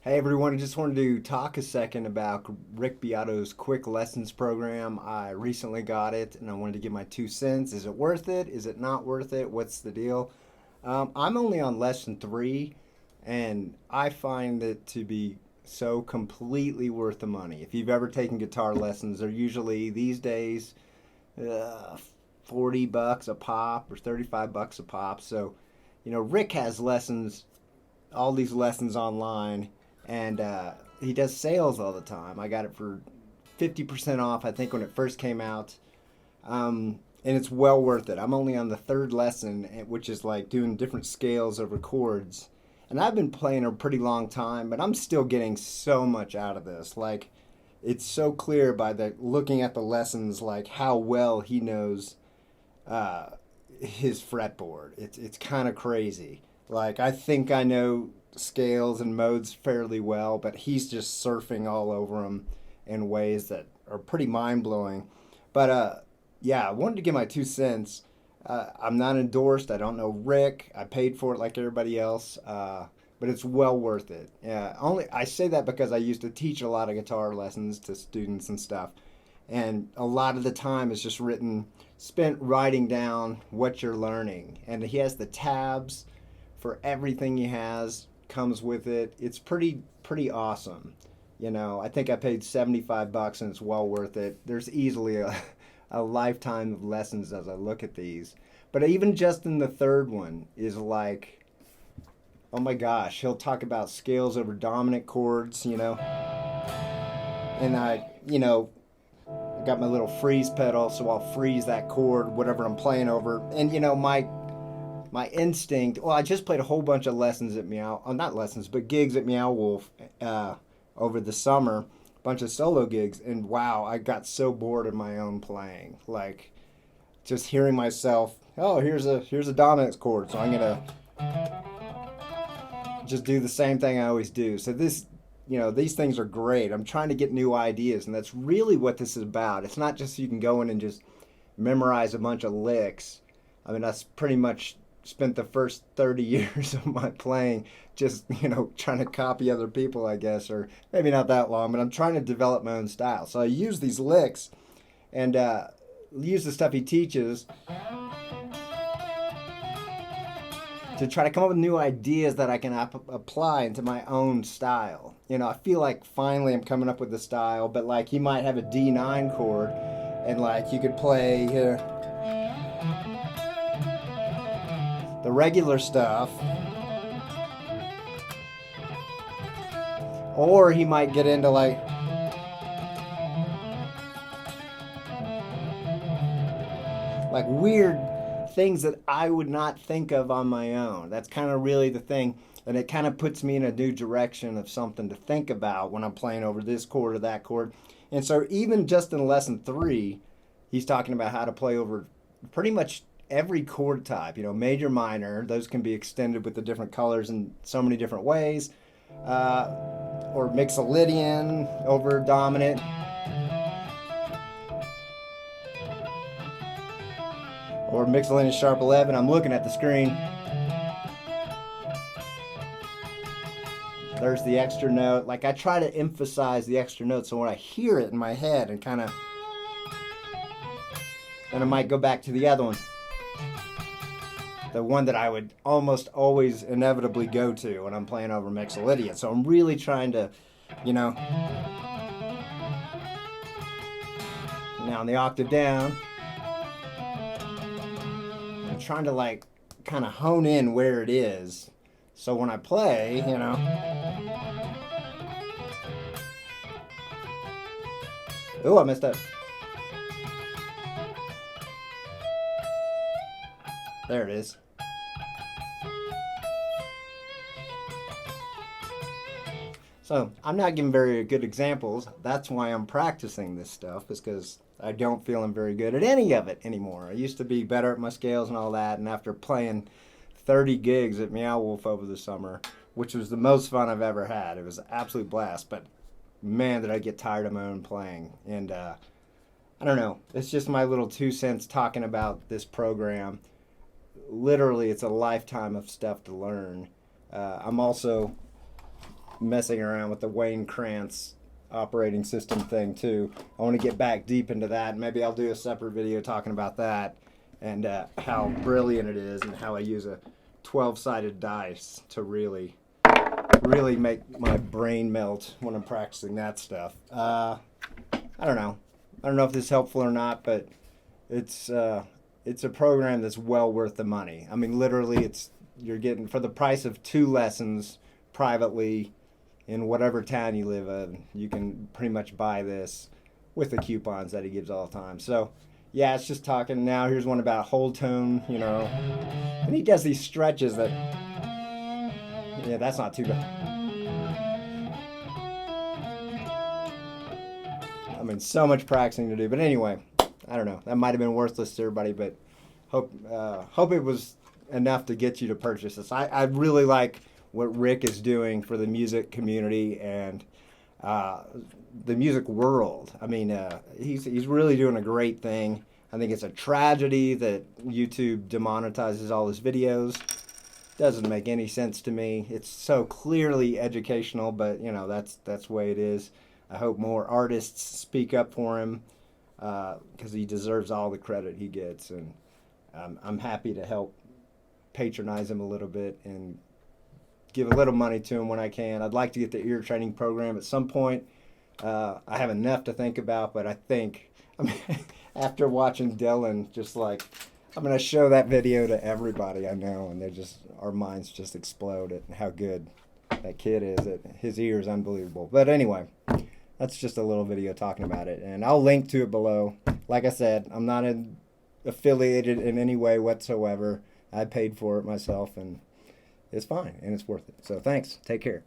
Hey everyone, I just wanted to talk a second about Rick Beato's quick lessons program. I recently got it and I wanted to give my 2 cents. Is it worth it? Is it not worth it? What's the deal? I'm only on lesson three and I find it to be so completely worth the money. If you've ever taken guitar lessons, they're usually these days uh, 40 bucks a pop or 35 bucks a pop. So, Rick has lessons, all these lessons online, and he does sales all the time. I got it for 50% off, I think, when it first came out. And it's well worth it. I'm only on the third lesson, which is like doing different scales over chords. And I've been playing a pretty long time, but I'm still getting so much out of this. Like, it's so clear by the looking at the lessons, like how well he knows uh, his fretboard. It's kind of crazy. Like, I think I know scales and modes fairly well, but he's just surfing all over them in ways that are pretty mind blowing. But yeah, I wanted to give my 2 cents. I'm not endorsed. I don't know Rick. I paid for it like everybody else. But it's well worth it. Yeah, only I say that because I used to teach a lot of guitar lessons to students and stuff, and a lot of the time is just spent writing down what you're learning. And he has the tabs for everything he has comes with it. It's pretty awesome. I think I paid 75 bucks and it's well worth it. There's easily a lifetime of lessons as I look at these. But even just in the third one is like, oh my gosh, he'll talk about scales over dominant chords, and I got my little freeze pedal, so I'll freeze that chord, whatever I'm playing over. And my instinct. Well, I just played a whole bunch of lessons at Meow, not lessons, but gigs at Meow Wolf over the summer, a bunch of solo gigs, and wow, I got so bored of my own playing. Like, just hearing myself. Oh, here's a dominant chord, so I'm gonna just do the same thing I always do. So these things are great. I'm trying to get new ideas, and that's really what this is about. It's not just you can go in and just memorize a bunch of licks. I mean, that's pretty much spent the first 30 years of my playing just, trying to copy other people, I guess, or maybe not that long, but I'm trying to develop my own style. So I use these licks and use the stuff he teaches to try to come up with new ideas that I can apply into my own style. I feel like finally I'm coming up with a style, but like he might have a D9 chord and like you could play here the regular stuff, or he might get into like weird things that I would not think of on my own. That's kind of really the thing, and it kind of puts me in a new direction of something to think about when I'm playing over this chord or that chord. And so even just in lesson three, he's talking about how to play over pretty much every chord type, major, minor. Those can be extended with the different colors in so many different ways. Or Mixolydian over dominant. Or Mixolydian sharp 11. I'm looking at the screen. There's the extra note. Like, I try to emphasize the extra note so when I hear it in my head and kind of, then I might go back to the other one. The one that I would almost always inevitably go to when I'm playing over Mixolydian. So I'm really trying to, now on the octave down, I'm trying to like kind of hone in where it is. So when I play, oh, I messed up. There it is. So I'm not giving very good examples. That's why I'm practicing this stuff, is because I don't feel I'm very good at any of it anymore. I used to be better at my scales and all that, and after playing 30 gigs at Meow Wolf over the summer, which was the most fun I've ever had. It was an absolute blast, but man, did I get tired of my own playing. And I don't know. It's just my little 2 cents talking about this program. Literally, it's a lifetime of stuff to learn. I'm also messing around with the Wayne Krantz operating system thing too. I want to get back deep into that. Maybe I'll do a separate video talking about that and how brilliant it is and how I use a 12-sided dice to really make my brain melt when I'm practicing that stuff. I don't know. I don't know if this is helpful or not, but it's a program that's well worth the money. I mean, literally, you're getting for the price of 2 lessons privately in whatever town you live in. You can pretty much buy this with the coupons that he gives all the time. So, yeah, it's just talking now. Here's one about whole tone, and he does these stretches that, yeah, that's not too bad. I mean, so much practicing to do. But anyway, I don't know. That might have been worthless to everybody, but hope it was enough to get you to purchase this. I really like what Rick is doing for the music community and the music world. I mean, he's really doing a great thing. I think it's a tragedy that YouTube demonetizes all his videos. Doesn't make any sense to me. It's so clearly educational, but that's the way it is. I hope more artists speak up for him because he deserves all the credit he gets, and I'm happy to help patronize him a little bit and give a little money to him when I can. I'd like to get the ear training program at some point. I have enough to think about, but I mean, after watching Dylan, just like, I'm going to show that video to everybody I know, and our minds just explode at how good that kid is. His ear is unbelievable. But anyway, that's just a little video talking about it, and I'll link to it below. Like I said, I'm not affiliated in any way whatsoever. I paid for it myself, and it's fine, and it's worth it. So thanks. Take care.